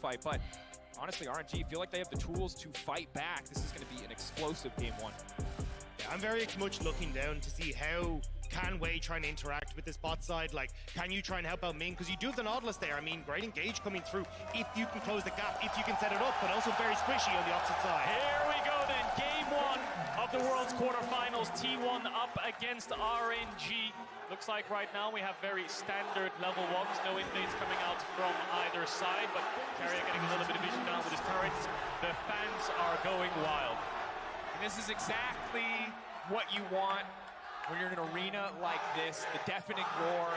fight, but honestly, RNG feel like they have the tools to fight back. This is going to be an explosive game one. Yeah, I'm very much looking down to see how can Wei try and interact with this bot side. Like, can you try and help out Ming? Because you do have the Nautilus there. I mean, great engage coming through if you can close the gap, if you can set it up, but also very squishy on the opposite side. Here we go then, game one of the World's Quarterfinals. T1 up against RNG. Looks like right now we have very standard level ones, no invades coming out from either side, but Carrier getting a little bit of vision down with his turrets. The fans are going wild. And this is exactly what you want when you're in an arena like this, the deafening roar,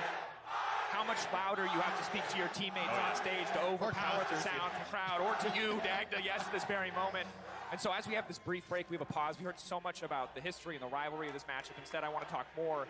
how much louder you have to speak to your teammates on stage to overpower the sound from the crowd, or to you, Dagda, yes, at this very moment. And so as we have this brief break, we have a pause. We heard so much about the history and the rivalry of this matchup. Instead, I want to talk more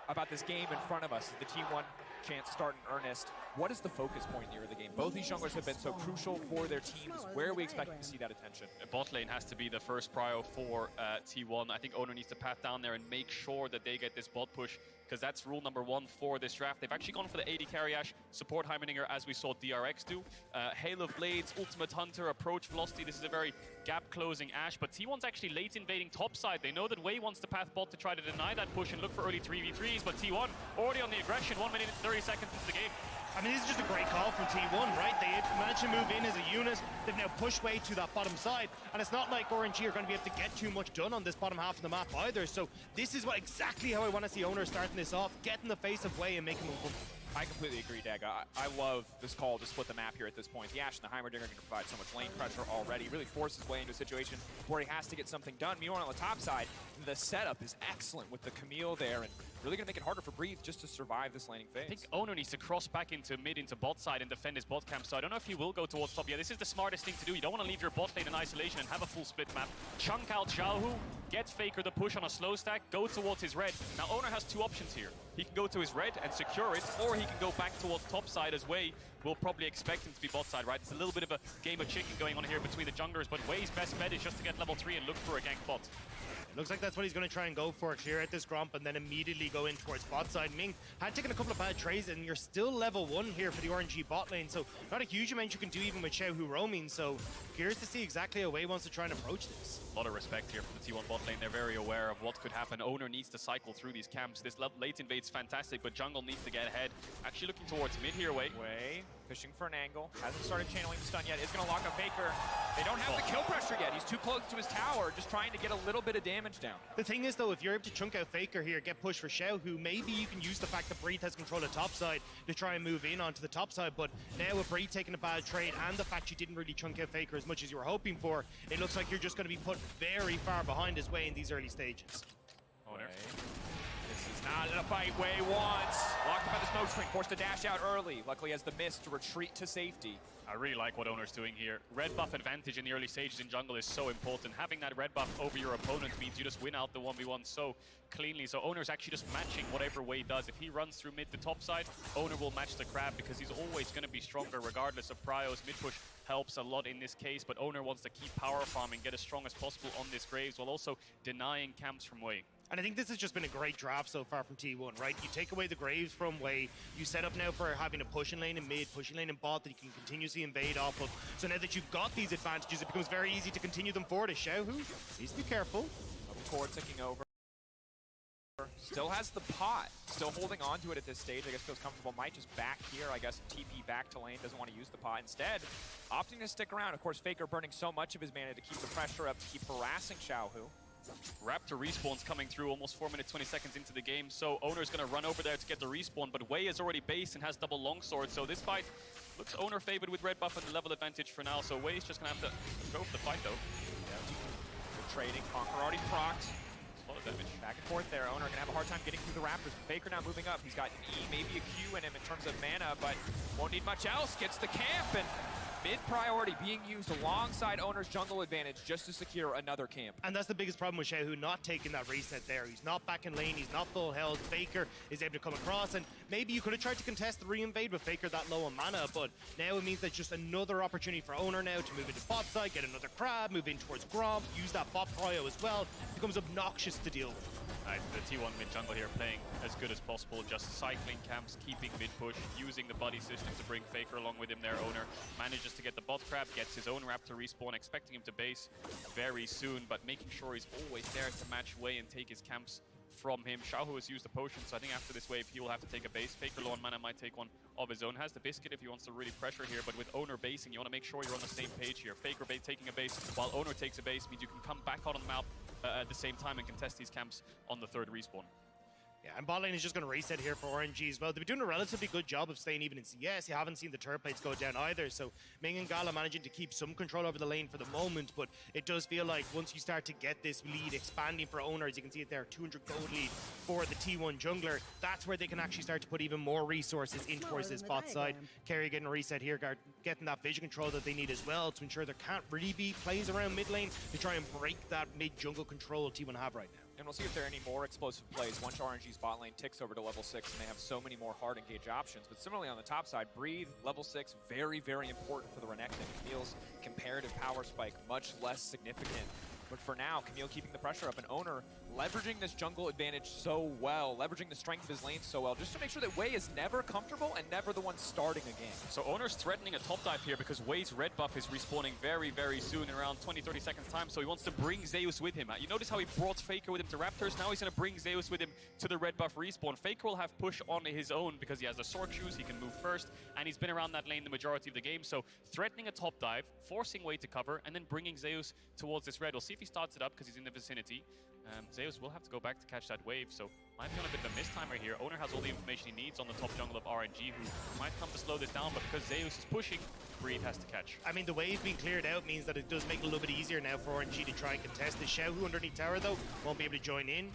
about this game in front of us as the T1 chance start in earnest. What is the focus point here of the game? Both these junglers have been so crucial for their teams. Where are we expecting to see that attention? Bot lane has to be the first prio for T1. I think Owner needs to path down there and make sure that they get this bot push, because that's rule number one for this draft. They've actually gone for the 80 carry Ash, support Heimerdinger as we saw DRX do. Hail of Blades, Ultimate Hunter, approach velocity. This is a very gap-closing Ash, but T1's actually late invading topside. They know that Wei wants to path bot to try to deny that push and look for early 3v3s, but T1 already on the aggression, 1 minute and 30 seconds into the game. I mean, this is just a great call from T1, right? They managed to move in as a unit. They've now pushed Wei to that bottom side, and it's not like RNG are going to be able to get too much done on this bottom half of the map either. So this is exactly how I want to see Owner starting this off. Get in the face of Wei and make him move. I completely agree, Dag. I love this call to split the map here at this point. The Ash and the Heimerdinger are going to provide so much lane pressure already. Really forces Wei into a situation where he has to get something done. Meanwhile, on the top side, the setup is excellent with the Camille there, and really going to make it harder for Breathe just to survive this laning phase. I think Owner needs to cross back into mid, into bot side, and defend his bot camp. So I don't know if he will go towards top. Yeah, this is the smartest thing to do. You don't want to leave your bot lane in isolation and have a full split map. Chunk out Xiaohu, get Faker the push on a slow stack, go towards his red. Now Owner has two options here. He can go to his red and secure it, or he can go back towards top side, as Wei will probably expect him to be bot side, right? It's a little bit of a game of chicken going on here between the junglers, but Wei's best bet is just to get level 3 and look for a gank bot. Looks like that's what he's going to try and go for, clear out this Gromp and then immediately go in towards bot side. Ming had taken a couple of bad trades, and you're still level 1 here for the RNG bot lane, so not a huge amount you can do even with Xiaohu roaming, so curious to see exactly how Wei wants to try and approach this. A lot of respect here for the T1 bot lane. They're very aware of what could happen. Owner needs to cycle through these camps. This late invade's fantastic, but jungle needs to get ahead. Actually looking towards mid here, Wei. Wei fishing for an angle. Hasn't started channeling the stun yet. Is going to lock up Faker. They don't have the kill pressure yet. He's too close to his tower, just trying to get a little bit of damage down. The thing is, though, if you're able to chunk out Faker here, get pushed for Xiaohu, maybe you can use the fact that Breathe has control of top side to try and move in onto the top side. But now with Breathe taking a bad trade and the fact you didn't really chunk out Faker as much as you were hoping for, it looks like you're just going to be put very far behind his Wei in these early stages. Owner. This is not a fight Wei wants. Locked by the smoke screen, forced to dash out early. Luckily has the mist to retreat to safety. I really like what Owner's doing here. Red buff advantage in the early stages in jungle is so important. Having that red buff over your opponent means you just win out the 1v1 so cleanly. So Owner's actually just matching whatever Wei does. If he runs through mid to top side, Owner will match the crab because he's always going to be stronger regardless of prios. Mid push helps a lot in this case, but Owner wants to keep power farming, get as strong as possible on this Graves while also denying camps from Wei. And I think this has just been a great draft so far from T1, right? You take away the Graves from Wei, you set up now for having a pushing lane in mid, pushing lane in bot that you can continuously invade off of. So now that you've got these advantages, it becomes very easy to continue them forward. As Xiaohu needs to be careful. Core ticking over. Still has the pot. Still holding on to it at this stage. I guess feels comfortable. Might just back here, I guess, TP back to lane. Doesn't want to use the pot. Instead, opting to stick around. Of course, Faker burning so much of his mana to keep the pressure up, to keep harassing Xiaohu. Raptor respawns coming through almost 4 minutes, 20 seconds into the game, so Owner's going to run over there to get the respawn, but Wei is already based and has double longsword, so this fight looks Owner favored with red buff and the level advantage for now, so Wei's just going to have to go for the fight, though. Yeah. Good trading. Conquer already procced. A lot of damage. Back and forth there. Owner going to have a hard time getting through the Raptors. Faker now moving up. He's got an E, maybe a Q in him in terms of mana, but won't need much else. Gets the camp, and mid priority being used alongside Owner's jungle advantage just to secure another camp. And that's the biggest problem with Xiaohu, not taking that reset there. He's not back in lane, he's not full health. Faker is able to come across, and maybe you could have tried to contest the re-invade with Faker that low on mana, but now it means there's just another opportunity for Owner now to move into bot side, get another crab, move in towards Gromp, use that bot prio as well. It becomes obnoxious to deal with. Nice, the T1 mid jungle here playing as good as possible, just cycling camps, keeping mid push, using the buddy system to bring Faker along with him. Their Owner manages to get the bot crab, gets his own Raptor respawn, expecting him to base very soon, but making sure he's always there to match way and take his camps from him. Xiaohu has used the potion, so I think after this wave he will have to take a base. Faker low on mana might take one of his own. Has the biscuit if he wants to really pressure here, but with Owner basing, you want to make sure you're on the same page here. Faker taking a base while Owner takes a base means you can come back out on the map at the same time and contest these camps on the third respawn. Yeah, and bot lane is just going to reset here for RNG as well. They've been doing a relatively good job of staying even in CS. You haven't seen the turret plates go down either, so Ming and Gala managing to keep some control over the lane for the moment, but it does feel like once you start to get this lead expanding for Owner, as you can see it there, 200 gold lead for the T1 jungler, that's where they can actually start to put even more resources in towards this bot side. Carry getting a reset here, getting that vision control that they need as well to ensure there can't really be plays around mid lane to try and break that mid jungle control T1 have right now. And we'll see if there are any more explosive plays once RNG's bot lane ticks over to level 6 and they have so many more hard engage options. But similarly on the top side, Breathe, level 6, very, very important for the Renekton. Camille's comparative power spike, much less significant. But for now, Camille keeping the pressure up, and Owner leveraging this jungle advantage so well, leveraging the strength of his lane so well, just to make sure that Wei is never comfortable and never the one starting a game. So Owner's threatening a top dive here because Wei's red buff is respawning very, very soon in around 20-30 seconds time, so he wants to bring Zeus with him. You notice how he brought Faker with him to Raptors, now he's going to bring Zeus with him to the red buff respawn. Faker will have push on his own because he has the sword shoes, he can move first, and he's been around that lane the majority of the game, so threatening a top dive, forcing Wei to cover, and then bringing Zeus towards this red. We'll see if he starts it up because he's in the vicinity. Zeus will have to go back to catch that wave, so might be on a bit of a mistimer here. Owner has all the information he needs on the top jungle of RNG, who might come to slow this down, but because Zeus is pushing, Breathe has to catch. I mean, the wave being cleared out means that it does make it a little bit easier now for RNG to try and contest this. Xiaohu underneath tower, though, won't be able to join in.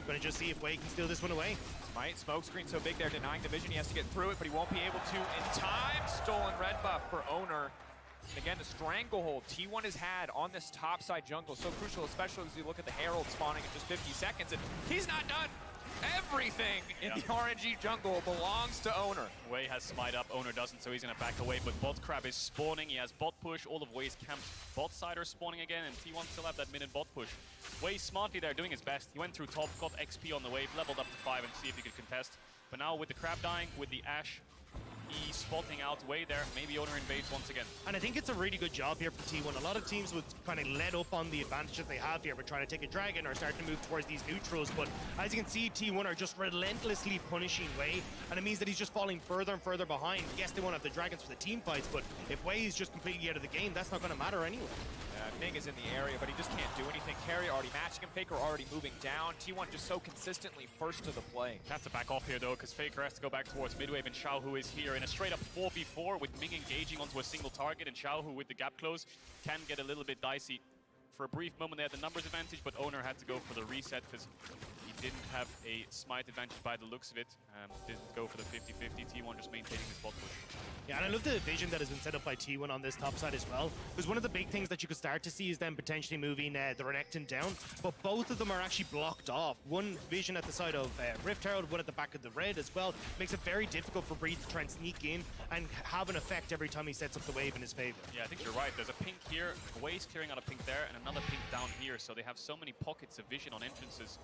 Gonna just see if Wei can steal this one away. Smite, smoke screen so big they're denying the vision. He has to get through it, but he won't be able to in time. Stolen red buff for Owner. And again, the stranglehold T1 has had on this top side jungle, so crucial, especially as you look at the Herald spawning in just 50 seconds, and he's not done. Everything in the RNG jungle belongs to Owner. Wei has smite up, Owner doesn't, so he's going to back away, but bot crab is spawning. He has bot push, all of Wei's camps bot side are spawning again, and T1 still have that mid bot push. Wei smartly there, doing his best. He went through top, got XP on the wave, leveled up to 5 and see if he could contest. But now with the crab dying, with the Ashe, he's spotting out Wei there. Maybe Owner invades once again. And I think it's a really good job here for T1. A lot of teams would kind of let up on the advantage that they have here. We're trying to take a dragon or starting to move towards these neutrals. But as you can see, T1 are just relentlessly punishing Wei. And it means that he's just falling further and further behind. Yes, they won't have the dragons for the team fights, but if Wei is just completely out of the game, that's not going to matter anyway. Ming is in the area, but he just can't do anything. Carry already matching him. Faker already moving down. T1 just so consistently first to the play. Has to back off here, though, because Faker has to go back towards midwave, and Xiaohu is here in a straight-up 4v4 with Ming engaging onto a single target, and Xiaohu with the gap close can get a little bit dicey. For a brief moment, they had the numbers advantage, but Owner had to go for the reset because he didn't have a smite advantage by the looks of it. Didn't go for the 50-50. T1 just maintaining his bot push. Yeah, and I love the vision that has been set up by T1 on this top side as well. Because one of the big things that you could start to see is them potentially moving the Renekton down, but both of them are actually blocked off. One vision at the side of Rift Herald, one at the back of the red as well. Makes it very difficult for Breathe to try and sneak in and have an effect every time he sets up the wave in his favor. Yeah, I think you're right. There's a pink here, Wei's clearing out a pink there, and another pink down here, so they have so many pockets of vision on entrances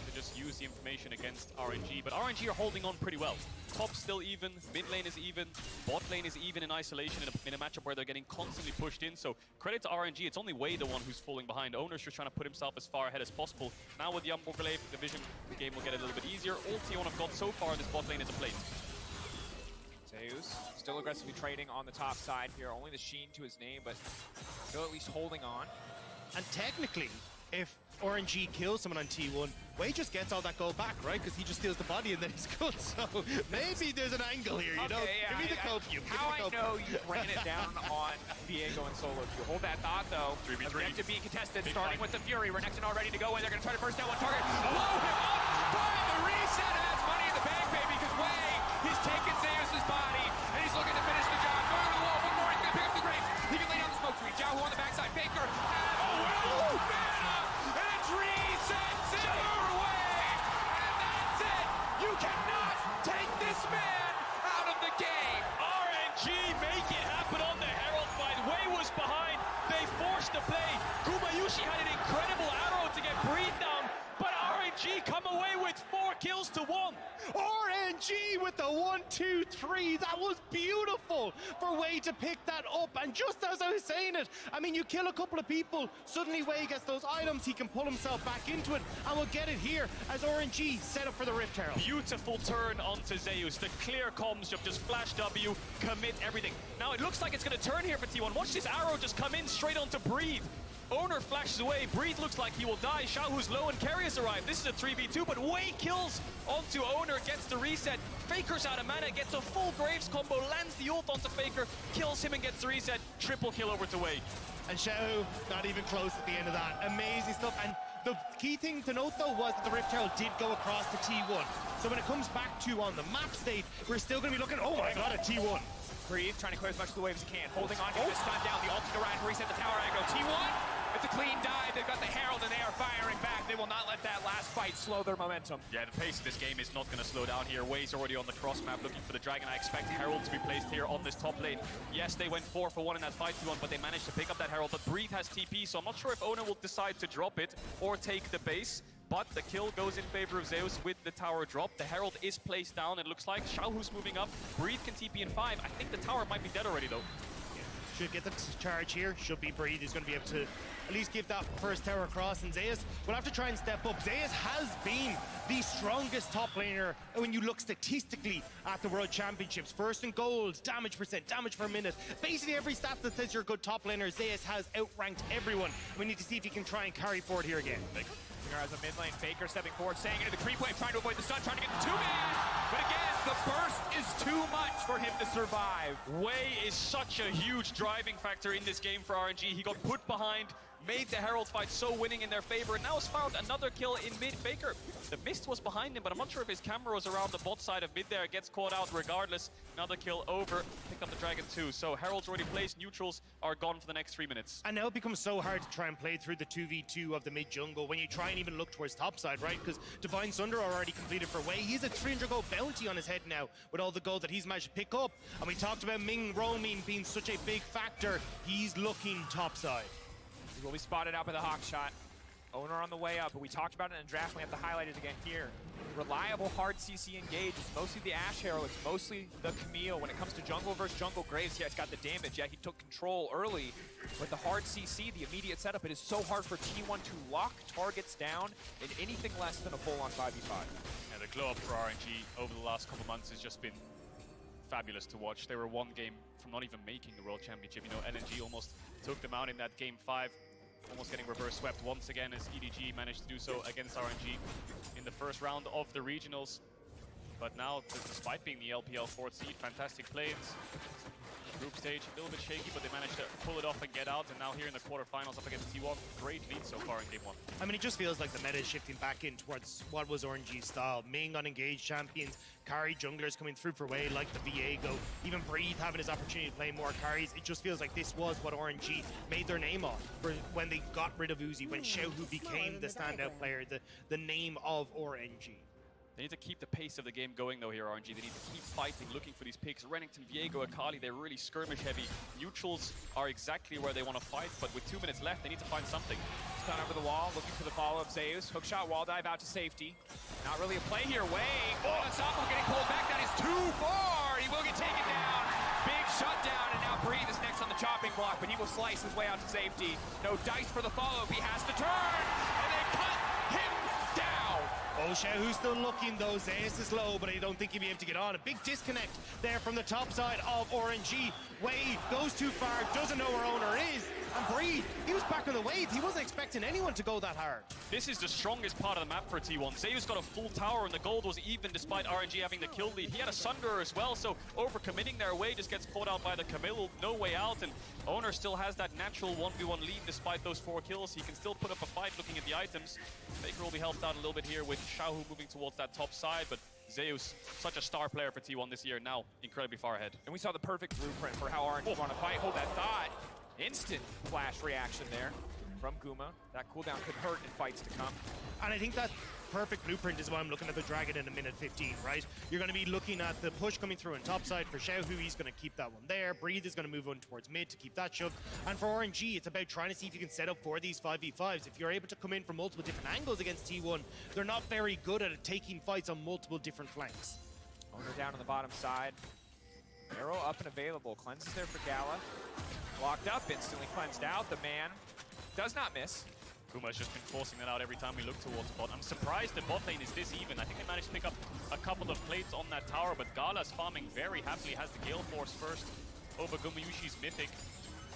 to just use the information against RNG. But RNG are holding on pretty well. Top still even, mid lane is even, bot lane is even in isolation in a matchup where they're getting constantly pushed in. So credit to RNG, it's only Wei the one who's falling behind. Owner's just trying to put himself as far ahead as possible. Now with the Umberglaive division, the game will get a little bit easier. All T1 have got so far in this bot lane is a plate. Zeus still aggressively trading on the top side here. Only the sheen to his name, but still at least holding on. And technically, if RNG kills someone on T1, Wei just gets all that gold back, right? Because he just steals the body and then he's good. So maybe there's an angle here, you know? Yeah, give me the copium. How I know you ran it down on Viego and Solo. You hold that thought, though. 3v3. To be contested, starting with the Fury. Renekton all ready to go in. They're going to try to burst down one target. Blow him up! Find the reset, and that's money in the bank, baby, because Wei, he's taken Zeus's body, and he's looking to finish the job. Going to the wall. One more. He's going to pick up the grapes. He can lay down the smoke screen. Xiaohu on the backside. Faker. And it's reset. Zero away. And that's it. You cannot take this man out of the game. RNG make it happen on the Herald fight. Wei was behind. They forced the play. Gumayushi had an incredible arrow to get breathed down, but RNG come away with 4 kills to 1. RNG with the 1, 2, 3. That was beautiful for Wei to pick that up. And just as I was saying it, I mean, you kill a couple of people, suddenly Wei gets those items, he can pull himself back into it, and we'll get it here as RNG set up for the Rift Herald. Beautiful turn onto Zeus. The clear comms of just flash W, commit everything. Now it looks like it's going to turn here for T1. Watch this arrow just come in straight onto Breathe. Owner flashes away. Breathe looks like he will die. Xiaohu's low and Carrius arrive. This is a 3v2, but Wei kills onto Owner, gets the reset. Faker's out of mana, gets a full Graves combo, lands the ult onto Faker, kills him and gets the reset. Triple kill over to Wei. And Xiaohu, not even close at the end of that. Amazing stuff. And the key thing to note, though, was that the Rift Herald did go across to T1. So when it comes back to on the map state, we're still going to be looking, oh my god, at T1. Breathe, trying to clear as much of the wave as he can. Holding on, getting the stun down. The ultimate ride to reset the tower aggro. T1, it's a clean dive. They've got the Herald and they are firing back. They will not let that last fight slow their momentum. Yeah, the pace of this game is not going to slow down here. Wei's already on the cross map looking for the dragon. I expect Herald to be placed here on this top lane. Yes, they went 4 for 1 in that fight T1, but they managed to pick up that Herald. But Breathe has TP, so I'm not sure if Owner will decide to drop it or take the base. But the kill goes in favor of Zeus with the tower drop. The Herald is placed down, it looks like. Xiaohu's moving up. Breathe can TP in 5. I think the tower might be dead already, though. Yeah. Should get the charge here. Should be Breathe. He's going to be able to at least give that first tower across. And Zeus will have to try and step up. Zeus has been the strongest top laner when you look statistically at the World Championships. First in gold, damage percent, damage per minute. Basically every stat that says you're a good top laner, Zeus has outranked everyone. We need to see if he can try and carry forward here again. As a mid lane, Faker stepping forward, staying into the creep wave, trying to avoid the stun, trying to get the 2-man. But again, the burst is too much for him to survive. Wei is such a huge driving factor in this game for RNG. He got put behind, made the Herald fight so winning in their favor, and now has found another kill in mid. Faker, the mist was behind him, but I'm not sure if his camera was around the bot side of mid there. Gets caught out regardless. Another kill over. Picked up the dragon too. So Herald's already placed. Neutrals are gone for the next 3 minutes. And now it becomes so hard to try and play through the 2v2 of the mid jungle when you try and even look towards topside, right? Because Divine Sunder already completed for Wei. He's a 300 gold bounty on his head now with all the gold that he's managed to pick up. And we talked about Ming roaming being such a big factor. He's looking topside. He will be spotted out by the Hawk shot. Owner on the way up, but we talked about it in draft. We have to highlight it again here. Reliable, hard CC engage. It's mostly the Ashe Herald. It's mostly the Camille. When it comes to jungle versus jungle, Graves, yeah, it's got the damage. Yeah, he took control early. But the hard CC, the immediate setup, it is so hard for T1 to lock targets down in anything less than a full-on 5v5. Yeah, the glow up for RNG over the last couple months has just been fabulous to watch. They were 1 game from not even making the World Championship. You know, LNG almost took them out in that game 5. Almost getting reverse swept once again as EDG managed to do so against RNG in the first round of the regionals. But now, despite being the LPL 4th seed, fantastic plays. Group stage, a little bit shaky, but they managed to pull it off and get out. And now here in the quarterfinals up against T1, great lead so far in game 1. I mean, it just feels like the meta is shifting back in towards what was RNG's style. Ming on engaged champions, carry junglers coming through for Wei like the Viego, even Breathe having his opportunity to play more carries. It just feels like this was what RNG made their name off for when they got rid of Uzi, when Xiaohu became the standout player, the name of RNG. They need to keep the pace of the game going though here, RNG. They need to keep fighting, looking for these picks. Rennington, Viego, Akali, they're really skirmish heavy. Neutrals are exactly where they want to fight, but with 2 minutes left, they need to find something. Stun over the wall, looking for the follow-up Zeus. Hookshot, wall dive out to safety. Not really a play here. Wei, unstoppable, getting pulled back. That is too far. He will get taken down. Big shutdown, and now Breathe is next on the chopping block, but he will slice his way out to safety. No dice for the follow-up. He has to turn, and they cut him down. Oh, Xiaohu's still looking though. Zeus is low, but I don't think he'll be able to get on. A big disconnect there from the top side of RNG. Wei goes too far, doesn't know where Owner is. And Breathe, he was back on the wave. He wasn't expecting anyone to go that hard. This is the strongest part of the map for T1. Zeus got a full tower and the gold was even despite RNG having the kill lead. He had a Sunderer as well, so overcommitting their way just gets caught out by the Camille. No way out, and Owner still has that natural 1v1 lead despite those 4 kills. He can still put up a fight looking at the items. Faker will be helped out a little bit here with Xiaohu moving towards that top side, but Zeus, such a star player for T1 this year, now incredibly far ahead. And we saw the perfect blueprint for how RNG want to fight. Hold that thought. Instant flash reaction there from Guma. That cooldown could hurt in fights to come. And I think that perfect blueprint is why I'm looking at the Dragon in a minute 15, right? You're going to be looking at the push coming through on top side for Xiaohu. He's going to keep that one there. Breathe is going to move on towards mid to keep that shoved. And for RNG, it's about trying to see if you can set up for these 5v5s. If you're able to come in from multiple different angles against T1, they're not very good at taking fights on multiple different flanks. Owner down on the bottom side. Arrow up and available. Cleanses there for Gala. Locked up, instantly cleansed out. The man does not miss. Kuma's just been forcing that out every time we look towards bot. I'm surprised the bot lane is this even. I think they managed to pick up a couple of plates on that tower, but Gala's farming very happily. Has the Gale Force first over Gumayushi's Mythic.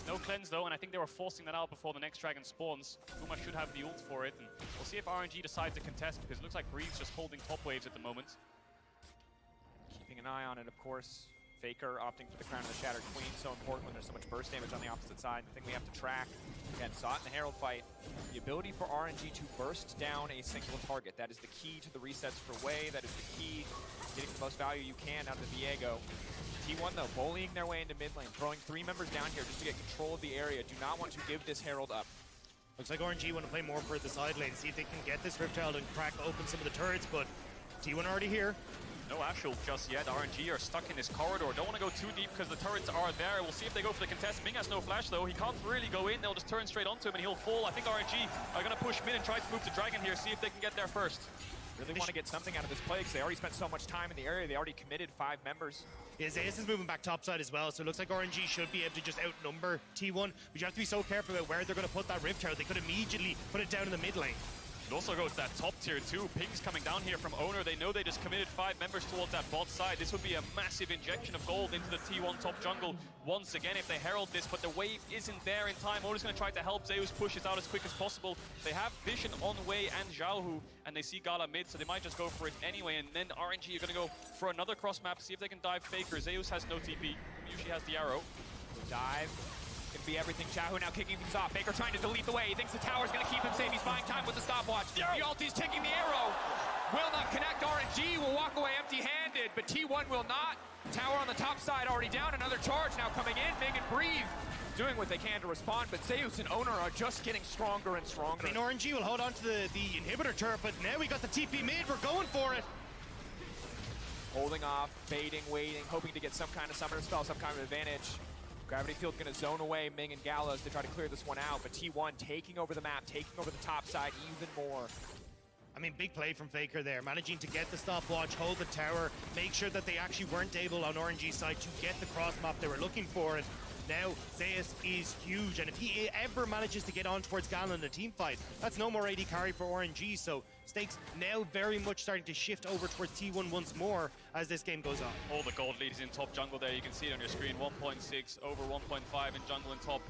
No cleanse though, and I think they were forcing that out before the next dragon spawns. Kuma should have the ult for it, and we'll see if RNG decides to contest, because it looks like Breeze's just holding top waves at the moment. Keeping an eye on it, of course. Faker opting for the Crown of the Shattered Queen, so important when there's so much burst damage on the opposite side. The thing we have to track, again, saw it in the Herald fight, the ability for RNG to burst down a single target. That is the key to the resets for Wei. That is the key to getting the most value you can out of Viego. T1, though, bullying their way into mid lane, throwing 3 members down here just to get control of the area. Do not want to give this Herald up. Looks like RNG want to play more for the side lane, see if they can get this Rift Herald and crack open some of the turrets, but T1 already here. No Ashul just yet. RNG are stuck in this corridor. Don't want to go too deep because the turrets are there. We'll see if they go for the contest. Ming has no flash though. He can't really go in. They'll just turn straight onto him and he'll fall. I think RNG are going to push mid and try to move to Dragon here, see if they can get there first. Really want to get something out of this play because they already spent so much time in the area. They already committed 5 members. Yeah, Zeus is moving back topside as well, so it looks like RNG should be able to just outnumber T1, but you have to be so careful about where they're going to put that Rift Herald. They could immediately put it down in the mid lane. It also goes that top tier too. Ping's coming down here from Owner. They know they just committed 5 members towards that bot side. This would be a massive injection of gold into the T1 top jungle once again if they herald this, but the wave isn't there in time. Owner's going to try to help Zeus push this out as quick as possible. They have vision on Wei and Xiaohu, and they see Gala mid, so they might just go for it anyway. And then RNG are going to go for another cross map, see if they can dive Faker. Zeus has no TP. Usually has the arrow. Dive. Gonna be everything. Xiaohu now kicking things off. Baker trying to delete the way. He thinks the tower's gonna keep him safe. He's buying time with the stopwatch. The ulti's taking the arrow. Will not connect. RNG will walk away empty-handed, but T1 will not. Tower on the top side already down. Another charge now coming in. Ming and Breathe doing what they can to respond, but Zeus and Owner are just getting stronger and stronger. I mean, RNG will hold on to the inhibitor turret, but now we got the TP mid. We're going for it. Holding off, baiting, waiting, hoping to get some kind of summoner spell, some kind of advantage. Gravity Field gonna zone away Ming and Gallows to try to clear this one out, but T1 taking over the map, taking over the top side even more. I mean, big play from Faker there, managing to get the stopwatch, hold the tower, make sure that they actually weren't able on RNG's side to get the cross map they were looking for. And now Zeus is huge, and if he ever manages to get on towards Gala in a team fight, that's no more AD carry for RNG, so stakes now very much starting to shift over towards T1 once more as this game goes on. All the gold leads in top jungle there, you can see it on your screen, 1.6 over 1.5 in jungle and top.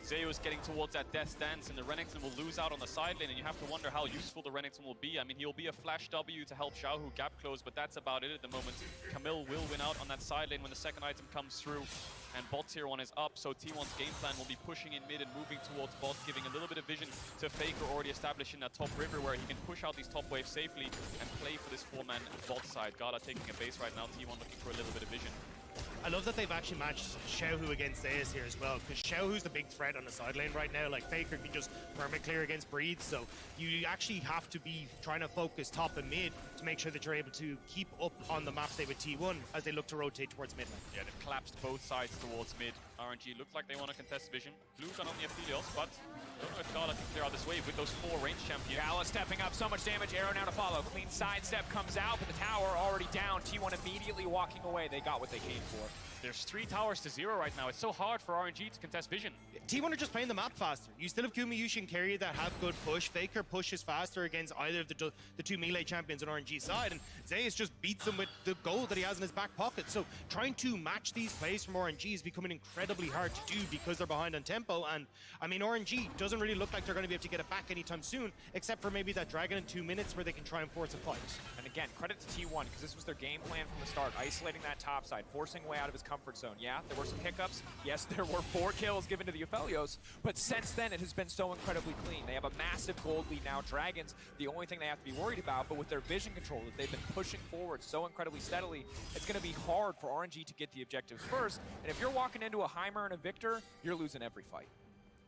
Zeus getting towards that Death's Dance, and the Renekton will lose out on the side lane, and you have to wonder how useful the Renekton will be. I mean, he'll be a flash W to help Xiaohu gap close, but that's about it at the moment. Camille will win out on that side lane when the second item comes through, and bot tier 1 is up, so T1's game plan will be pushing in mid and moving towards bot, giving a little bit of vision to Faker already established in that top river where he can push out these top waves safely and play for this 4-man bot side. Gala taking a base right now, T1 looking for a little bit of vision. I love that they've actually matched Xiaohu against Zeus here as well, because Xiaohu's the big threat on the side lane right now. Like, Faker can just permit clear against Breathe, so you actually have to be trying to focus top and mid to make sure that you're able to keep up on the map, say, with T1 as they look to rotate towards mid lane. Yeah, they've collapsed both sides towards mid. RNG looks like they want to contest vision. Blue got on the Aphelios, but I don't know if Gala can clear out this wave with those 4 range champions. Gala stepping up, so much damage, arrow now to follow. Clean sidestep comes out, but the tower already down. T1 immediately walking away. They got what they came for. There's 3 towers to 0 right now. It's so hard for RNG to contest vision. T1 are just playing the map faster. You still have Gumayushi and Carrier that have good push. Faker pushes faster against either of the 2 melee champions on RNG's side, and Zeus just beats them with the gold that he has in his back pocket. So trying to match these plays from RNG is becoming incredibly hard to do because they're behind on tempo. And I mean, RNG doesn't really look like they're going to be able to get it back anytime soon, except for maybe that Dragon in 2 minutes where they can try and force a fight. And again, credit to T1 because this was their game plan from the start, isolating that top side, forcing Way out of his comfort zone. Yeah, there were some hiccups. Yes, there were 4 kills given to the Aphelios, but since then it has been so incredibly clean. They have a massive gold lead now. Dragons, the only thing they have to be worried about, but with their vision control that they've been pushing forward so incredibly steadily, it's going to be hard for RNG to get the objectives first. And if you're walking into a Heimer and a Victor, you're losing every fight.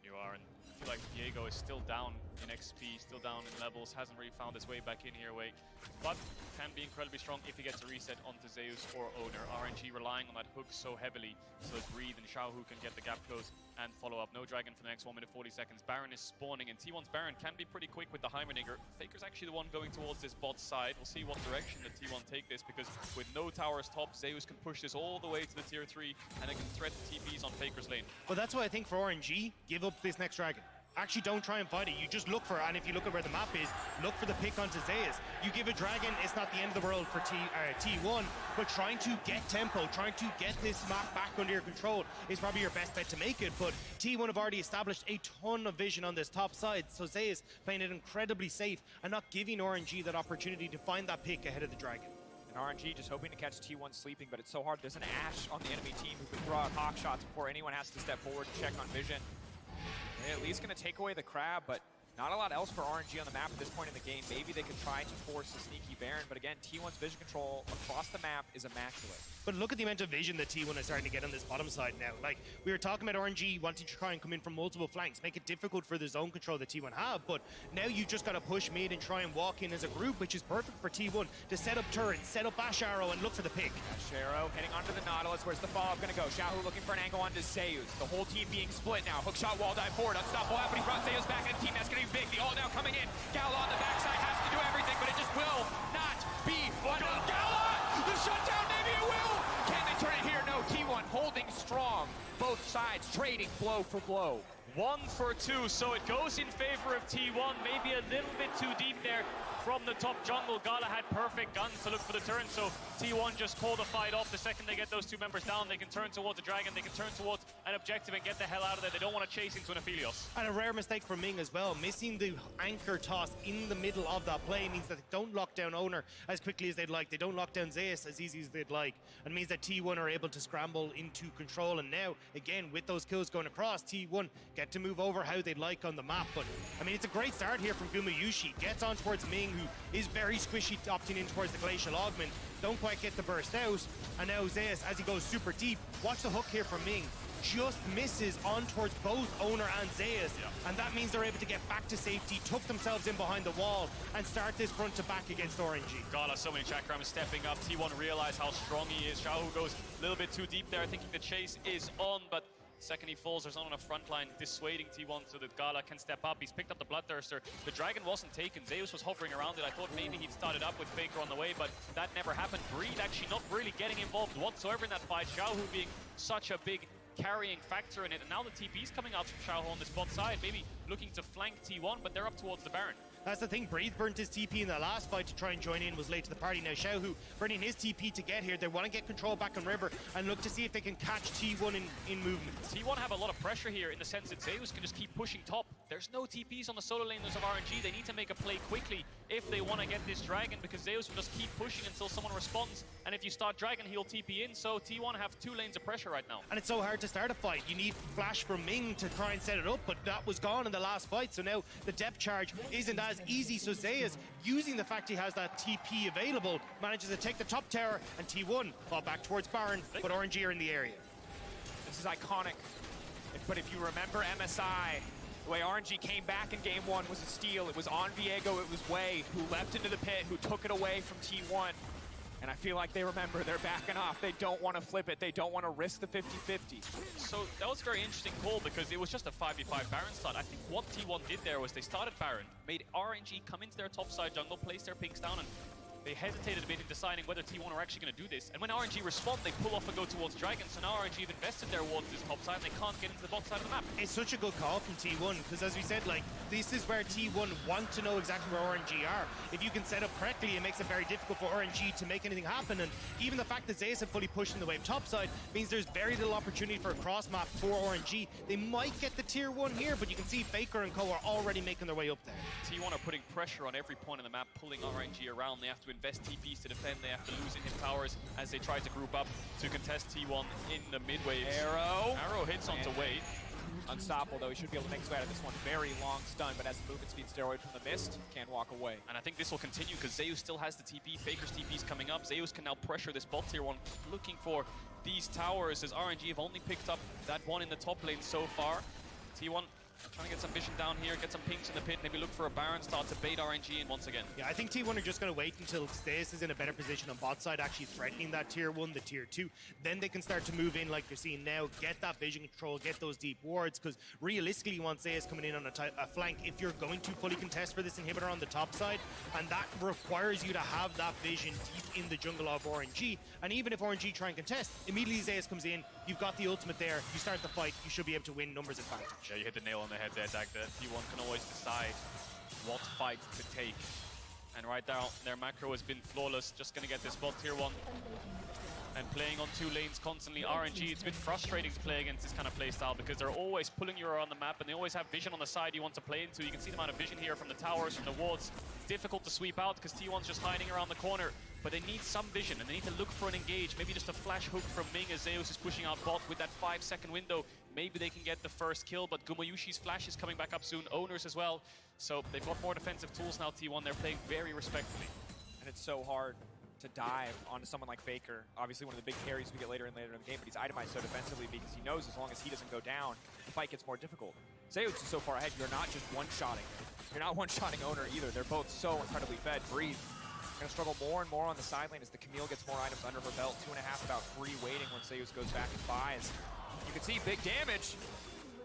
You you are. And I feel like Diego is still down in XP, still down in levels, hasn't really found his way back in here, Wake. But can be incredibly strong if he gets a reset onto Zeus or Owner. RNG relying on that hook so heavily so that Breathe and Xiaohu can get the gap close and follow up. No Dragon for the next 1 minute 40 seconds. Baron is spawning, and T1's Baron can be pretty quick with the Heimerdinger. Faker's actually the one going towards this bot side. We'll see what direction the T1 take this, because with no towers top, Zeus can push this all the way to the tier 3, and it can threaten TPs on Faker's lane. Well, that's why I think for RNG, give up this next Dragon. Actually, don't try and fight it. You just look for it, and if you look at where the map is, look for the pick onto Zeus. You give a Dragon, it's not the end of the world for T1, but trying to get tempo, trying to get this map back under your control is probably your best bet to make it. But T1 have already established a ton of vision on this top side, so Zeus playing it incredibly safe and not giving RNG that opportunity to find that pick ahead of the Dragon. And RNG just hoping to catch T1 sleeping, but it's so hard. There's an Ashe on the enemy team who can throw out hawk shots before anyone has to step forward and check on vision. They're at least going to take away the crab, but not a lot else for RNG on the map at this point in the game. Maybe they could try to force a sneaky Baron, but again, T1's vision control across the map is immaculate. But look at the amount of vision that T1 is starting to get on this bottom side now. Like, we were talking about RNG wanting to try and come in from multiple flanks, make it difficult for the zone control that T1 have, but now you just got to push mid and try and walk in as a group, which is perfect for T1 to set up turrets, set up Ash Arrow, and look for the pick. Ash Arrow heading onto the Nautilus. Where's the follow-up going to go? Xiaohu looking for an angle onto Zeus. The whole team being split now. Hookshot, wall dive forward, unstoppable happening. Brought Zeus back in a team that's going to be big. The all now coming in. Gala on the backside has to do everything, but it just will not be one. Gala! The shutdown, maybe it will! Can they turn it here? No, T1 holding strong. Both sides trading blow for blow. 1 for 2, so it goes in favor of T1. Maybe a little bit too deep there from the top jungle. Gala had perfect guns to look for the turn, so T1 just called the fight off. The second they get those two members down, they can turn towards the Dragon, they can turn towards an objective and get the hell out of there. They don't want to chase into an Aphelios. And a rare mistake from Ming as well. Missing the anchor toss in the middle of that play means that they don't lock down Owner as quickly as they'd like. They don't lock down Zeus as easy as they'd like. And means that T1 are able to scramble into control. And now, again, with those kills going across, T1 get to move over how they'd like on the map. But, I mean, it's a great start here from Gumayushi. Gets on towards Ming, who is very squishy, opting in towards the Glacial Augment. Don't quite get the burst out. And now Zeus, as he goes super deep, watch the hook here from Ming. Just misses on towards both Owner and Zeus. And that means they're able to get back to safety, tuck themselves in behind the wall, and start this front to back against RNG. Gala, so many chakrams stepping up. T1 realize how strong he is. Xiaohu goes a little bit too deep there, thinking the chase is on, but second he falls, there's not enough front line dissuading T1 so that Gala can step up. He's picked up the Bloodthirster. The Dragon wasn't taken. Zeus was hovering around it. I thought maybe he'd started up with Faker on the way, but that never happened. Breed actually not really getting involved whatsoever in that fight. Xiaohu being such a big carrying factor in it. And now the TP's coming out from Xiaohu on the spot side, maybe looking to flank T1, but they're up towards the Baron. That's the thing, Breathe burnt his TP in the last fight to try and join in, was late to the party. Now Xiaohu burning his TP to get here. They want to get control back on River and look to see if they can catch T1 in movement. T1 have a lot of pressure here in the sense that Zeus can just keep pushing top. There's no TPs on the solo laners of RNG. They need to make a play quickly if they want to get this Dragon, because Zeus will just keep pushing until someone responds. And if you start Dragon, he'll TP in. So T1 have 2 lanes of pressure right now. And it's so hard to start a fight. You need flash from Ming to try and set it up, but that was gone in the last fight. So now the depth charge isn't as easy. So Zeus, using the fact he has that TP available, manages to take the top tower, and T1 fall back towards Baron, but RNG are in the area. This is iconic. But if you remember MSI, the way RNG came back in game 1 was a steal. It was on Viego, it was Wei who leapt into the pit, who took it away from T1. And I feel like they remember, they're backing off. They don't want to flip it. They don't want to risk the 50-50. So that was a very interesting call, because it was just a 5v5 Baron start. I think what T1 did there was they started Baron, made RNG come into their top side jungle, place their pinks down, and they hesitated a bit in deciding whether T1 are actually going to do this. And when RNG respond, they pull off and go towards Dragon. So now RNG have invested their wards this top side, and they can't get into the bot side of the map. It's such a good call from T1, because as we said, like, this is where T1 want to know exactly where RNG are. If you can set up correctly, it makes it very difficult for RNG to make anything happen. And even the fact that Zeus have fully pushed in the wave top side means there's very little opportunity for a cross map for RNG. They might get the tier 1 here, but you can see Faker and co are already making their way up there. T1 are putting pressure on every point in the map, pulling RNG around. They have to invest TPs to defend. They have to lose in towers as they try to group up to contest T1 in the mid waves. Arrow hits onto Wade. Unstoppable, though. He should be able to make his way out of this one. Very long stun, but as the movement speed steroid from the mist, can walk away. And I think this will continue because Zeus still has the TP. Faker's TP is coming up. Zeus can now pressure this bot tier 1, looking for these towers, as RNG have only picked up that one in the top lane so far. T1 Trying to get some vision down here, get some pinks in the pit, maybe look for a Baron start to bait RNG in once again. Yeah, I think T1 are just going to wait until Stace is in a better position on bot side, actually threatening that tier 1, the tier 2. Then they can start to move in like you're seeing now, get that vision control, get those deep wards, because realistically you want Zeus coming in on a flank if you're going to fully contest for this inhibitor on the top side, and that requires you to have that vision deep in the jungle of RNG. And even if RNG try and contest, immediately Zeus comes in, you've got the ultimate there, you start the fight, you should be able to win numbers advantage. Yeah, you hit the nail on the head there, Dag. The T1 can always decide what fight to take. And right now, their macro has been flawless. Just going to get this bot tier 1. And playing on 2 lanes constantly. RNG, it's been frustrating to play against this kind of playstyle because they're always pulling you around the map and they always have vision on the side you want to play into. You can see the amount of vision here from the towers, from the wards. Difficult to sweep out because T1's just hiding around the corner. But they need some vision and they need to look for an engage. Maybe just a flash hook from Ming as Zeus is pushing out bot with that 5-second window. Maybe they can get the first kill, but Gumayushi's flash is coming back up soon. Owners as well. So they've got more defensive tools now, T1. They're playing very respectfully. And it's so hard to dive onto someone like Faker. Obviously one of the big carries we get later and later in the game, but he's itemized so defensively because he knows as long as he doesn't go down, the fight gets more difficult. Zeus is so far ahead, you're not just one-shotting. You're not one-shotting Owner either. They're both so incredibly fed. Breathe. Gonna struggle more and more on the side lane as the Camille gets more items under her belt. 2.5, about 3 waiting when Zeus goes back and buys. You can see big damage,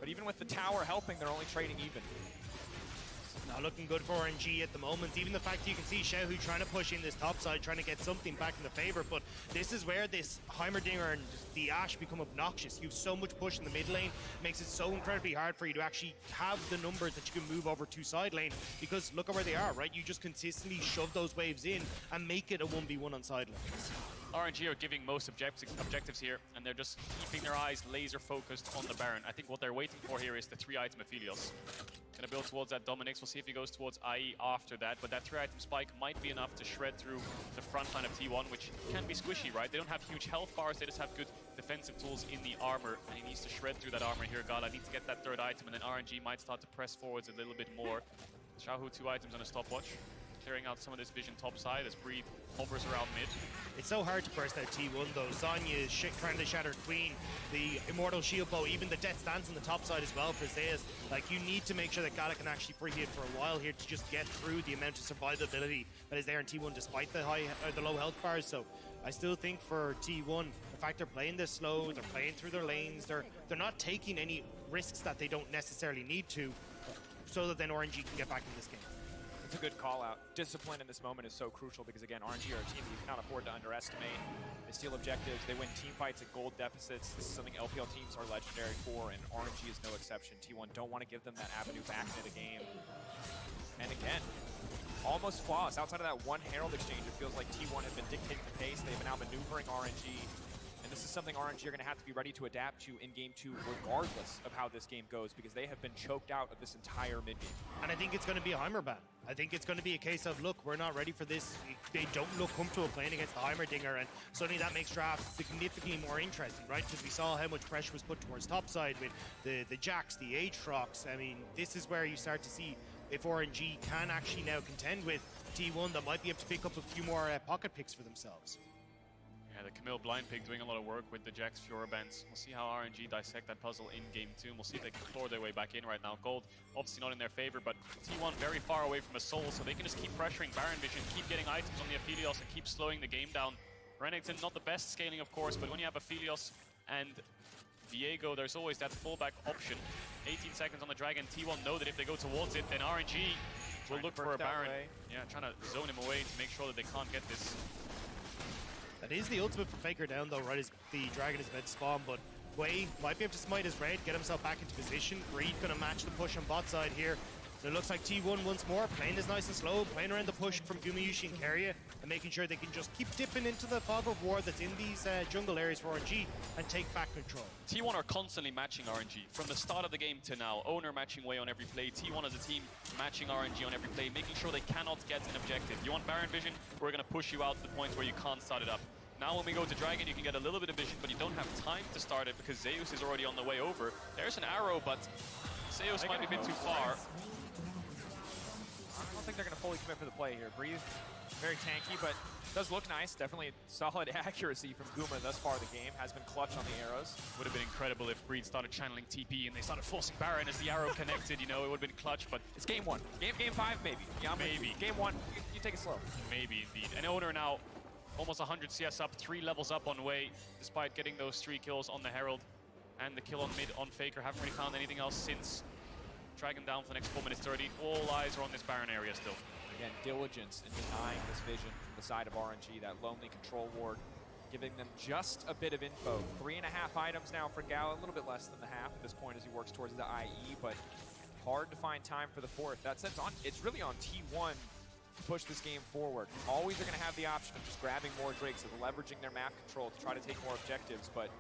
but even with the tower helping, they're only trading even. Not looking good for RNG at the moment. Even the fact you can see Xiaohu trying to push in this top side, trying to get something back in the favor. But this is where this Heimerdinger and the Ashe become obnoxious. You have so much push in the mid lane, makes it so incredibly hard for you to actually have the numbers that you can move over to side lane. Because look at where they are, right? You just consistently shove those waves in and make it a 1v1 on side lanes. RNG are giving most objectives here, and they're just keeping their eyes laser focused on the Baron. I think what they're waiting for here is the 3-item Aphelios. Gonna build towards that Dominix. We'll see if he goes towards IE after that, but that 3-item spike might be enough to shred through the front line of T1, which can be squishy, right? They don't have huge health bars, they just have good defensive tools in the armor, and he needs to shred through that armor here. Gala needs to get that 3rd item, and then RNG might start to press forwards a little bit more. Xiaohu 2 items on a stopwatch, clearing out some of this vision top side as Breathe hovers around mid. It's so hard to burst out T1 though. Zanya is trying to shatter Queen, the Immortal Shield Bow, even the Death Stance on the top side as well for Zeus. Like, you need to make sure that Gala can actually preheat for a while here to just get through the amount of survivability that is there in T1 despite the the low health bars. So I still think for T1, the fact they're playing this slow, they're playing through their lanes, they're not taking any risks that they don't necessarily need to, so that then RNG can get back in this game. It's a good call out. Discipline in this moment is so crucial because, again, RNG are a team that you cannot afford to underestimate. They steal objectives, they win team fights at gold deficits. This is something LPL teams are legendary for, and RNG is no exception. T1 don't want to give them that avenue back into the game. And again, almost flawless. Outside of that one Herald exchange, it feels like T1 has been dictating the pace. They've been outmaneuvering RNG. And this is something RNG are going to have to be ready to adapt to in Game 2 regardless of how this game goes, because they have been choked out of this entire mid-game. And I think it's going to be a Heimer ban. I think it's going to be a case of, look, we're not ready for this. They don't look comfortable playing against the Heimerdinger, and suddenly that makes drafts significantly more interesting, right? Because we saw how much pressure was put towards topside with the Jax, the Aatrox. I mean, this is where you start to see if RNG can actually now contend with T1 that might be able to pick up a few more pocket picks for themselves. Yeah, the Camille Blind Pig doing a lot of work with the Jax Fiora bands. We'll see how RNG dissect that puzzle in Game 2. We'll see if they can claw their way back in right now. Gold, obviously not in their favor, but T1 very far away from a soul, so they can just keep pressuring Baron Vision, keep getting items on the Aphelios, and keep slowing the game down. Renekton, not the best scaling, of course, but when you have Aphelios and Viego, there's always that fallback option. 18 seconds on the Dragon. T1 know that if they go towards it, then RNG will look for a Baron. Yeah, trying to zone him away to make sure that they can't get this. That is the ultimate for Faker down though, right, as the Dragon is about to spawn, but Wei might be able to smite his raid, get himself back into position. Breed gonna match the push on bot side here. So it looks like T1 once more, playing this nice and slow, playing around the push from Gumayushi and Keria, and making sure they can just keep dipping into the fog of war that's in these jungle areas for RNG and take back control. T1 are constantly matching RNG. From the start of the game to now, Owner matching Wei on every play, T1 as a team matching RNG on every play, making sure they cannot get an objective. You want Baron Vision, we're going to push you out to the point where you can't start it up. Now when we go to Dragon, you can get a little bit of vision, but you don't have time to start it because Zeus is already on the way over. There's an arrow, but Zeus might be a bit too far. think they're going to fully commit for the play here. Breathe, very tanky, but does look nice. Definitely solid accuracy from Guma thus far. The game has been clutch on the arrows. Would have been incredible if Breed started channeling TP and they started forcing Baron as the arrow connected. You know, it would have been clutch, but It's game one. Game five, maybe. Yeah, Maybe. Game one, you take it slow. maybe indeed. And Owner now almost 100 CS up, 3 levels up on way, despite getting those 3 kills on the Herald and the kill on mid on Faker. Haven't really found anything else since. Dragging down for the next 4 minutes 30. All eyes are on this Baron area still. Again, diligence in denying this vision from the side of RNG, that lonely control ward, giving them just a bit of info. 3.5 items now for Gala, a little bit less than the half at this point as he works towards the IE, but hard to find time for the fourth. That says it's really on T1 to push this game forward. Always are going to have the option of just grabbing more Drakes and leveraging their map control to try to take more objectives, but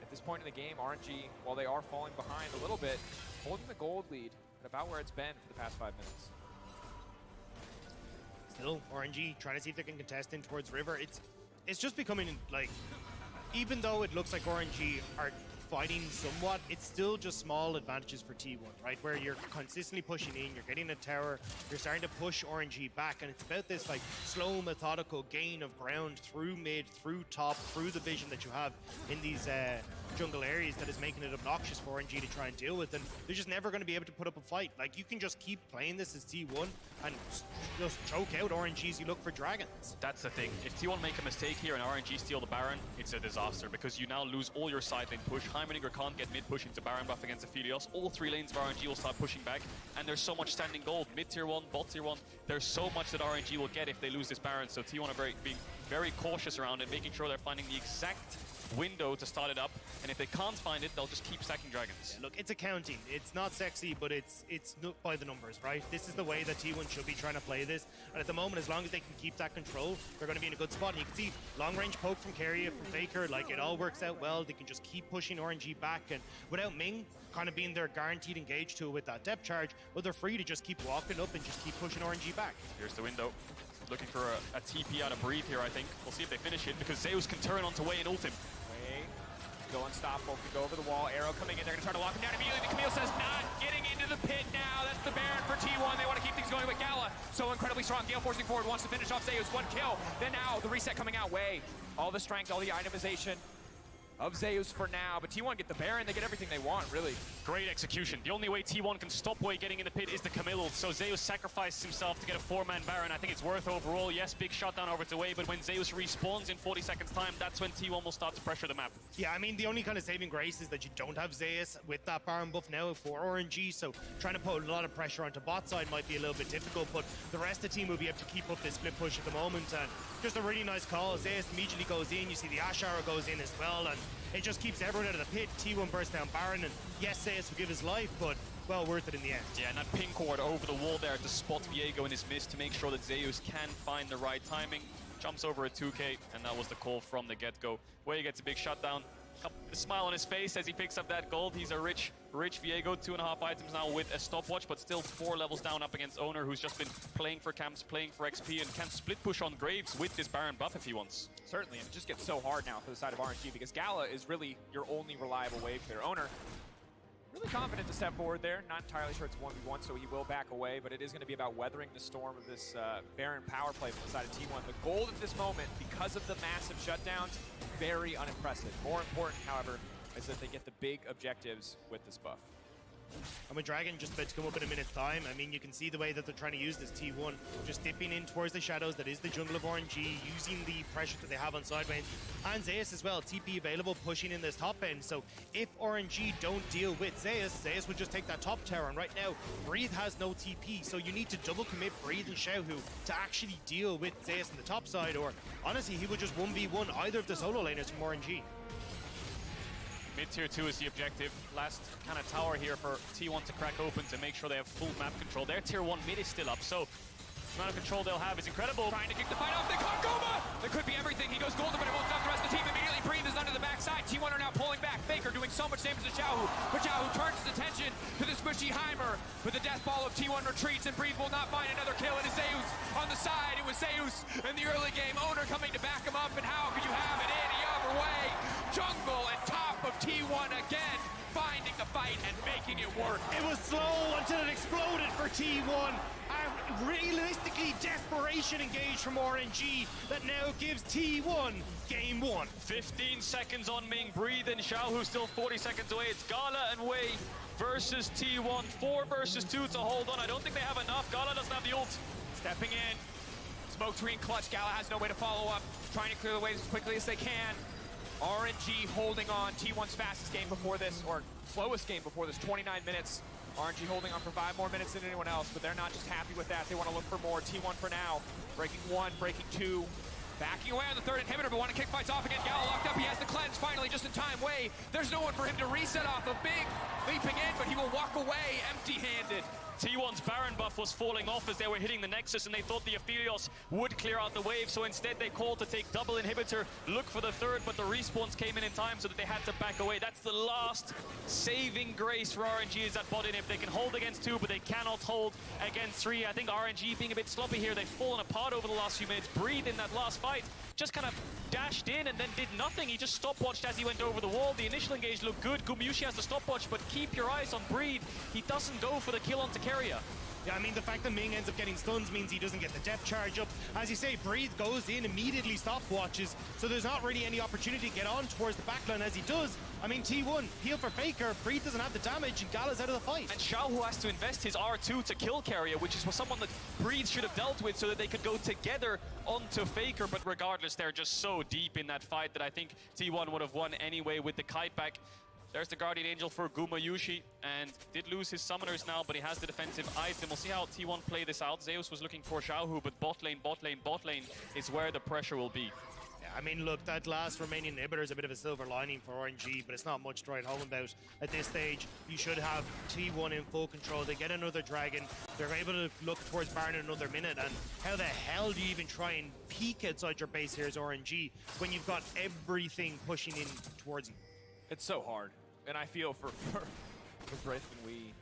at this point in the game, RNG, while they are falling behind a little bit, holding the gold lead at about where it's been for the past 5 minutes. Still, RNG trying to see if they can contest in towards River. It's just becoming like, even though it looks like RNG are fighting somewhat, it's still just small advantages for T1, right? Where you're consistently pushing in, you're getting a tower, you're starting to push RNG back, and it's about this like slow, methodical gain of ground through mid, through top, through the vision that you have in these jungle areas that is making it obnoxious for RNG to try and deal with, and they're just never going to be able to put up a fight. Like, you can just keep playing this as T1 and just choke out RNG as you look for dragons. That's the thing. If T1 make a mistake here and RNG steal the Baron, it's a disaster because you now lose all your side lane push. Heimerdinger can't get mid push into Baron buff against Aphelios. All 3 lanes of RNG will start pushing back, and there's so much standing gold. Mid tier 1, bot tier 1, there's so much that RNG will get if they lose this Baron, so T1 are being very cautious around it, making sure they're finding the exact window to start it up, and if they can't find it, they'll just keep stacking dragons. Yeah, look, it's accounting. It's not sexy, but it's by the numbers, right? This is the way that T1 should be trying to play this, and at the moment, as long as they can keep that control, they're going to be in a good spot. And you can see long-range poke from Keria, from Faker, like, it all works out well. They can just keep pushing RNG back, and without Ming kind of being their guaranteed engage tool with that depth charge, well, they're free to just keep walking up and just keep pushing RNG back. Here's the window. Looking for a TP out of Breathe here, I think. We'll see if they finish it, because Zeus can turn onto way and ult him. Go unstoppable, can go over the wall, arrow coming in, they're gonna try to lock him down immediately. The Camille says not getting into the pit now. That's the Baron for T1. They want to keep things going with Gala. So incredibly strong. Gale forcing forward, wants to finish off Zeus. 1 kill. Then now the reset coming out. Way. All the strength, all the itemization of Zeus for now, but T1 get the Baron, they get everything they want, really. Great execution. The only way T1 can stop Way getting in the pit is the Camille, so Zeus sacrificed himself to get a 4-man Baron. I think it's worth overall. Yes, big shutdown over to Way, but when Zeus respawns in 40 seconds time, that's when T1 will start to pressure the map. Yeah, I mean, the only kind of saving grace is that you don't have Zeus with that Baron buff now for RNG, so trying to put a lot of pressure onto bot side might be a little bit difficult, but the rest of the team will be able to keep up this split push at the moment, and just a really nice call. Zeus immediately goes in, you see the Ash Arrow goes in as well, and it just keeps everyone out of the pit. T1 bursts down Baron, and yes, Zeus will give his life, but well worth it in the end. Yeah, and that ping cord over the wall there to spot Viego in his miss to make sure that Zeus can find the right timing. Jumps over a 2k, and that was the call from the get-go. Way gets a big shutdown. A smile on his face as he picks up that gold. He's a rich Viego. 2.5 items now with a stopwatch, but still 4 levels down up against Owner, who's just been playing for camps, playing for XP, and can split push on Graves with this Baron buff if he wants. Certainly, and it just gets so hard now for the side of RNG because Gala is really your only reliable wave clear. Owner, really confident to step forward there. Not entirely sure it's 1v1, so he will back away, but it is going to be about weathering the storm of this Baron power play from the side of T1. The gold at this moment, because of the massive shutdowns, very unimpressive. More important, however, is that they get the big objectives with this buff. And with Dragon just about to come up in a minute's time, I mean, you can see the way that they're trying to use this T1, just dipping in towards the shadows. That is the jungle of RNG, using the pressure that they have on side lanes. And Zeus as well, TP available, pushing in this top end. So if RNG don't deal with Zeus, Zeus would just take that top tower. And right now, Breathe has no TP, so you need to double commit Breathe and Xiaohu to actually deal with Zeus on the top side, or honestly, he would just 1v1 either of the solo laners from RNG. Mid-tier 2 is the objective. Last kind of tower here for T1 to crack open to make sure they have full map control. Their tier 1 mid is still up, so the amount of control they'll have is incredible. Trying to kick the fight off, they caught Goma! There could be everything, he goes golden, but it won't stop the rest of the team. Immediately Breathe is under the backside. T1 are now pulling back. Faker doing so much damage to Xiaohu, but Xiaohu turns his attention to this bushy Heimer. But the death ball of T1 retreats, and Breathe will not find another kill. It is Zeus on the side. It was Zeus in the early game. Owner coming to back him up, and how could you have it any other way? Jungle and top of T1 again, finding the fight and making it work. It was slow until it exploded for T1. realistically desperation engaged from RNG that now gives T1 game 1. 15 seconds on Ming, Breathe and Xiao, who's still 40 seconds away. It's Gala and Wei versus T1. 4 versus 2 to hold on. I don't think they have enough. Gala doesn't have the ult. Stepping in. Smoke screen clutch. Gala has no way to follow up. Trying to clear the waves as quickly as they can. RNG holding on. T1's fastest game before this, or slowest game before this, 29 minutes. RNG holding on for 5 more minutes than anyone else, but they're not just happy with that. They want to look for more. T1 for now. Breaking 1, breaking 2. Backing away on the 3rd inhibitor, but want to kick fights off again. Gala locked up. He has the cleanse finally just in time. Wei, there's no one for him to reset off of. Big leaping in, but he will walk away empty-handed. T1's Baron buff was falling off as they were hitting the Nexus, and they thought the Aphelios would clear out the wave, so instead they called to take double inhibitor, look for the 3rd, but the respawns came in time so that they had to back away. That's the last saving grace for RNG, is that bot in. If they can hold against 2, but they cannot hold against 3. I think RNG being a bit sloppy here. They've fallen apart over the last few minutes. Breathe in that last fight just kind of dashed in and then did nothing. He just stopwatched as he went over the wall. The initial engage looked good. Gumyushi has the stopwatch, but keep your eyes on Breathe. He doesn't go for the kill onto Keria. Yeah, I mean, the fact that Ming ends up getting stuns means he doesn't get the depth charge up. As you say, Breathe goes in, immediately stopwatches, so there's not really any opportunity to get on towards the backline as he does. I mean, T1, heal for Faker, Breathe doesn't have the damage, and Gala's out of the fight. And Xiao, who has to invest his R2 to kill Keria, which is someone that Breathe should have dealt with so that they could go together onto Faker, but regardless, they're just so deep in that fight that I think T1 would have won anyway with the kite back. There's the Guardian Angel for Gumyushi, and did lose his summoners now, but he has the defensive item. We'll see how T1 play this out. Zeus was looking for Xiaohu, but bot lane is where the pressure will be. Yeah, I mean, look, that last remaining inhibitor is a bit of a silver lining for RNG, but it's not much to write home about at this stage. You should have T1 in full control. They get another dragon. They're able to look towards Baron in another minute, and how the hell do you even try and peek outside your base here as RNG when you've got everything pushing in towards you? It's so hard, and I feel for Breath and we.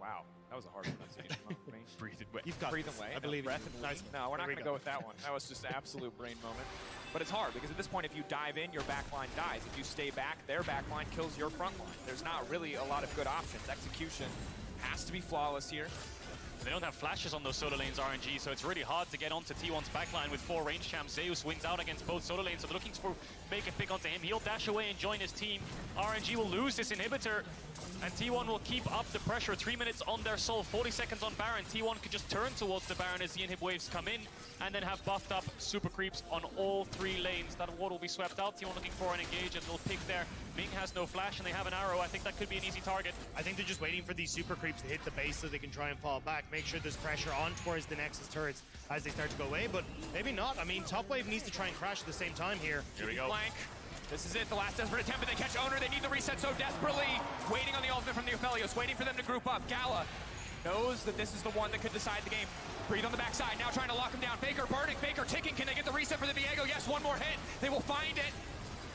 Wow, that was a hard pronunciation for me. Breathe away. You've got Breathe this. away. I believe Breath you. and Nice. we. No, we're not There we going to go with that one. That was just an absolute brain moment. But it's hard because at this point, if you dive in, your backline dies. If you stay back, their backline kills your front line. There's not really a lot of good options. Execution has to be flawless here. They don't have flashes on those solo lanes, RNG, so it's really hard to get onto T1's backline with 4 range champs. Zeus wins out against both solo lanes, so they're looking for make a pick onto him. He'll dash away and join his team. RNG will lose this inhibitor, and T1 will keep up the pressure. 3 minutes on their soul, 40 seconds on Baron. T1 could just turn towards the Baron as the inhib waves come in, and then have buffed up super creeps on all 3 lanes. That ward will be swept out. T1 looking for an engage, and they'll pick there. Ming has no flash, and they have an arrow. I think that could be an easy target. I think they're just waiting for these super creeps to hit the base so they can try and fall back, make sure there's pressure on towards the Nexus turrets as they start to go away, but maybe not. I mean, top wave needs to try and crash at the same time here. Here we go. Blank. This is it, the last desperate attempt, but they catch Owner. They need the reset so desperately. Waiting on the ultimate from the Aphelios, waiting for them to group up. Gala knows that this is the one that could decide the game. Breathe on the backside, now trying to lock him down. Faker burning, Faker ticking. Can they get the reset for the Viego? Yes, one more hit. They will find it.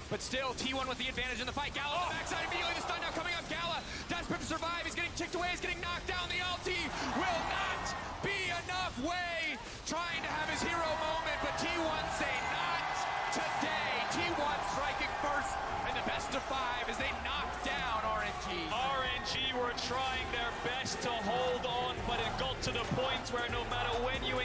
But still, T1 with the advantage in the fight. Gala on the backside, immediately the stun now coming up. Gala, desperate to survive. He's getting ticked away, he's getting knocked down. The ulti will not be enough. Way trying to have his hero moment, but T1 say not today. T1 striking first in the best of 5 as they knock down RNG. RNG were trying their best to hold on, but it got to the point where no matter when you